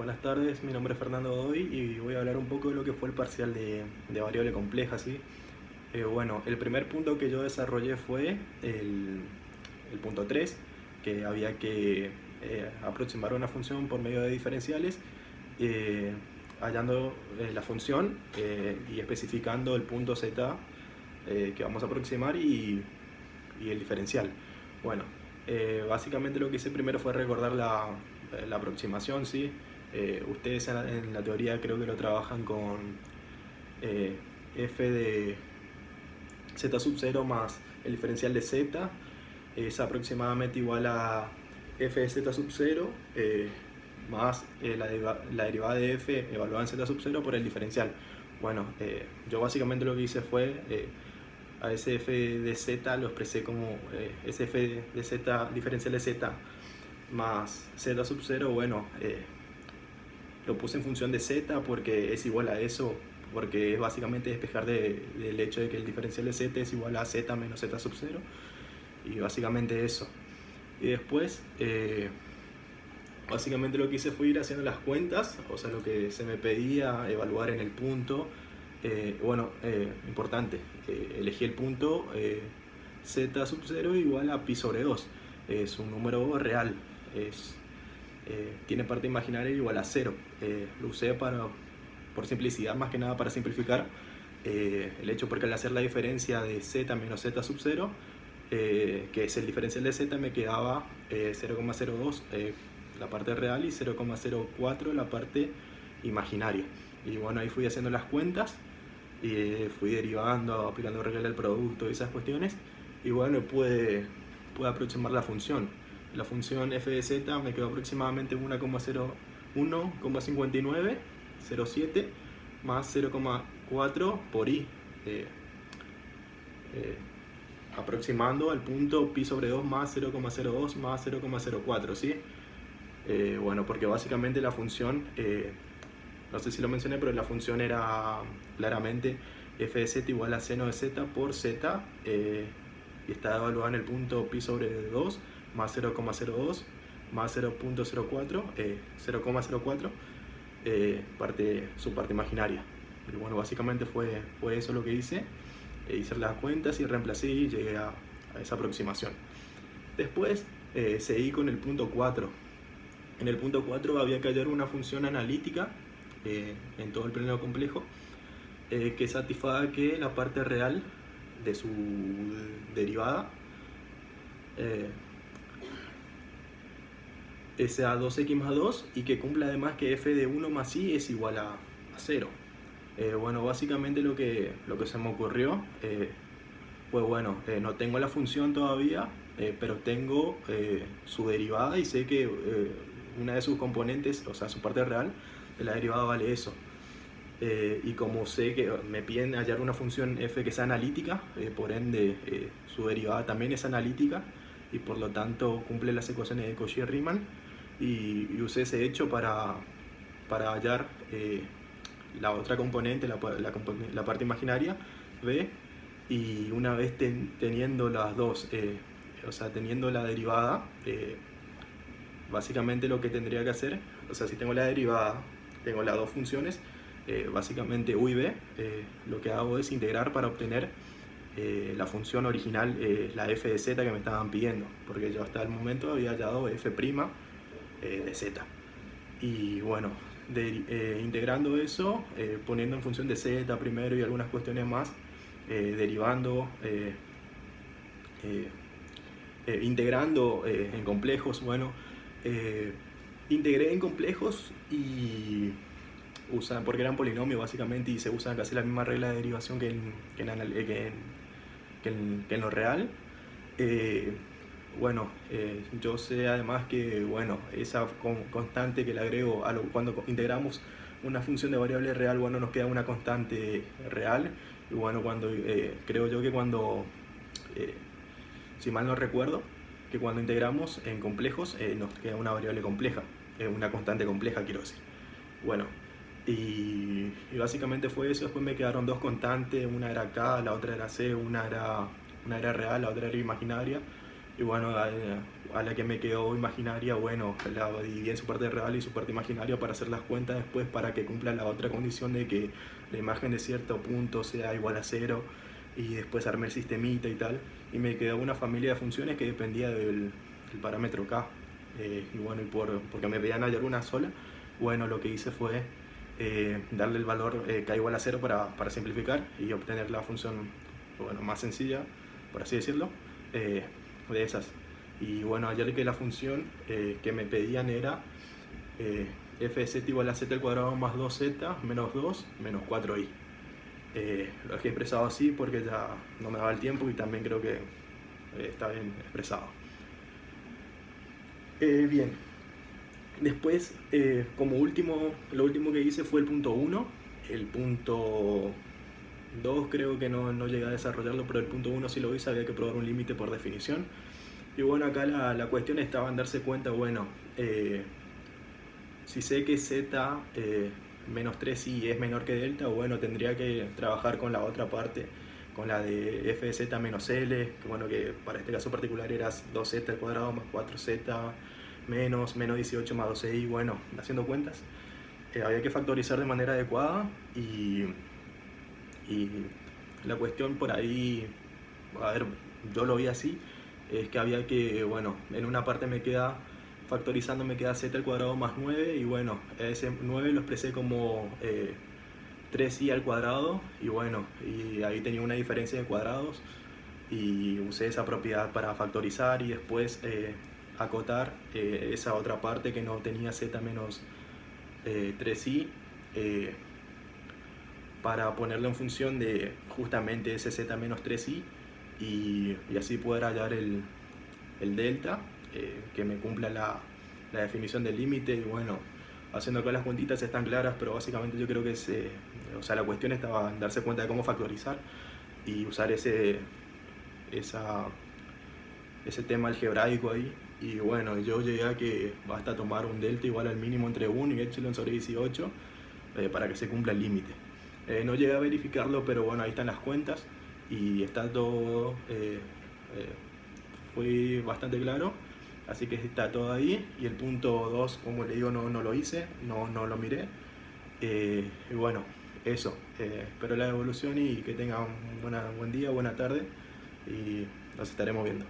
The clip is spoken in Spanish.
Buenas tardes, mi nombre es Fernando Godoy y voy a hablar un poco de lo que fue el parcial de variable compleja, ¿sí? Bueno, el primer punto que yo desarrollé fue el punto 3, que había que aproximar una función por medio de diferenciales, eh, hallando la función y especificando el punto z que vamos a aproximar y el diferencial. Bueno, básicamente lo que hice primero fue recordar la aproximación, ¿sí? Ustedes en la teoría creo que lo trabajan con f de z sub 0 más el diferencial de z es aproximadamente igual a f de z sub 0 más la derivada de f evaluada en z sub 0 por el diferencial. Bueno, yo básicamente lo que hice fue a ese f de z lo expresé como ese f de z diferencial de z más z sub 0, bueno, lo puse en función de z porque es igual a eso, porque es básicamente despejar del hecho de que el diferencial de z es igual a z menos z sub 0, y básicamente eso. Y después, básicamente lo que hice fue ir haciendo las cuentas, o sea, lo que se me pedía evaluar en el punto. Importante, elegí el punto z sub 0 igual a pi sobre 2, es un número real, tiene parte imaginaria igual a 0. Lo usé por simplicidad, más que nada para simplificar el hecho, porque al hacer la diferencia de z menos z sub 0, que es el diferencial de z, me quedaba 0,02 la parte real y 0,04 la parte imaginaria. Y bueno, ahí fui haciendo las cuentas y fui derivando, aplicando regla del producto y esas cuestiones, y bueno, pude aproximar la función. La función f de z me quedó aproximadamente 1,5907 más 0,4 por i, aproximando al punto pi sobre 2 más 0,02 más 0,04, ¿sí? Bueno, porque básicamente la función, no sé si lo mencioné, pero la función era claramente f de z igual a seno de z por z, y está evaluada en el punto pi sobre 2 más 0,02 más 0,04, 0,04 su parte imaginaria. Pero bueno, básicamente fue eso lo que hice. Hice las cuentas y reemplacé y llegué a esa aproximación. Después seguí con el punto 4. En el punto 4 había que hallar una función analítica en todo el plano complejo que satisfaga que la parte real de su derivada sea 2x más 2 y que cumpla además que f de 1 más i es igual a 0. Bueno, básicamente lo que se me ocurrió fue, bueno, no tengo la función todavía, pero tengo su derivada y sé que una de sus componentes, o sea, su parte real de la derivada vale eso. Y como sé que me piden hallar una función f que sea analítica, por ende su derivada también es analítica y por lo tanto cumple las ecuaciones de Cauchy y Riemann, y usé ese hecho para hallar la otra componente, la parte imaginaria, b, y una vez teniendo las dos, o sea, teniendo la derivada, básicamente lo que tendría que hacer, o sea, si tengo la derivada, tengo las dos funciones, básicamente u y b, lo que hago es integrar para obtener la función original, la f de z que me estaban pidiendo, porque yo hasta el momento había hallado f' de z. Y bueno, integrando eso, poniendo en función de z primero y algunas cuestiones más, derivando, integrando en complejos, bueno, integré en complejos y porque eran polinomios básicamente y se usa casi la misma regla de derivación que en lo real. Bueno, yo sé además que, bueno, esa constante que le agrego cuando integramos una función de variable real, bueno, nos queda una constante real. Y bueno, creo yo que si mal no recuerdo, que cuando integramos en complejos nos queda una variable compleja, una constante compleja, quiero decir. Bueno, y básicamente fue eso. Después me quedaron dos constantes, una era k, la otra era c, una era real, la otra era imaginaria. Y bueno, a la que me quedó imaginaria, bueno, la dividí en su parte real y su parte imaginaria para hacer las cuentas después para que cumpla la otra condición de que la imagen de cierto punto sea igual a cero, y después armé el sistemita y tal, y me quedó una familia de funciones que dependía del parámetro k. Y bueno, porque me pedían hallar una sola, bueno, lo que hice fue darle el valor k igual a cero para simplificar y obtener la función, bueno, más sencilla, por así decirlo, de esas. Y bueno, ayer que la función que me pedían era f de z igual a z al cuadrado más 2z menos 2 menos 4i. Lo dejé expresado así porque ya no me daba el tiempo y también creo que está bien expresado. Bien, después como lo último que hice fue el punto 1. El punto 2 creo que no llegué a desarrollarlo, pero el punto 1 sí lo hice, había que probar un límite por definición. Y bueno, acá la cuestión estaba en darse cuenta, bueno, si sé que z menos 3i es menor que delta, bueno, tendría que trabajar con la otra parte, con la de f de z menos l, que bueno, que para este caso particular era 2z al cuadrado más 4z menos 18 más 12i. Bueno, haciendo cuentas, había que factorizar de manera adecuada y la cuestión por ahí, a ver, yo lo vi así, es que había que, bueno, en una parte me queda, factorizando me queda z al cuadrado más 9, y bueno, ese 9 lo expresé como 3i al cuadrado, y bueno, y ahí tenía una diferencia de cuadrados, y usé esa propiedad para factorizar y después acotar esa otra parte que no tenía z menos 3i, para ponerlo en función de justamente ese z menos 3i, y así poder hallar el delta, que me cumpla la definición del límite. Y bueno, haciendo acá las cuentitas están claras, pero básicamente yo creo que la cuestión estaba en darse cuenta de cómo factorizar y usar ese tema algebraico ahí. Y bueno, yo llegué a que basta tomar un delta igual al mínimo entre 1 y epsilon sobre 18 para que se cumpla el límite. No llegué a verificarlo, pero bueno, ahí están las cuentas y está todo, fue bastante claro, así que está todo ahí. Y el punto 2, como le digo, no lo hice, no lo miré. Y bueno, eso, espero la evolución y que tengan un buen día, buena tarde, y nos estaremos viendo.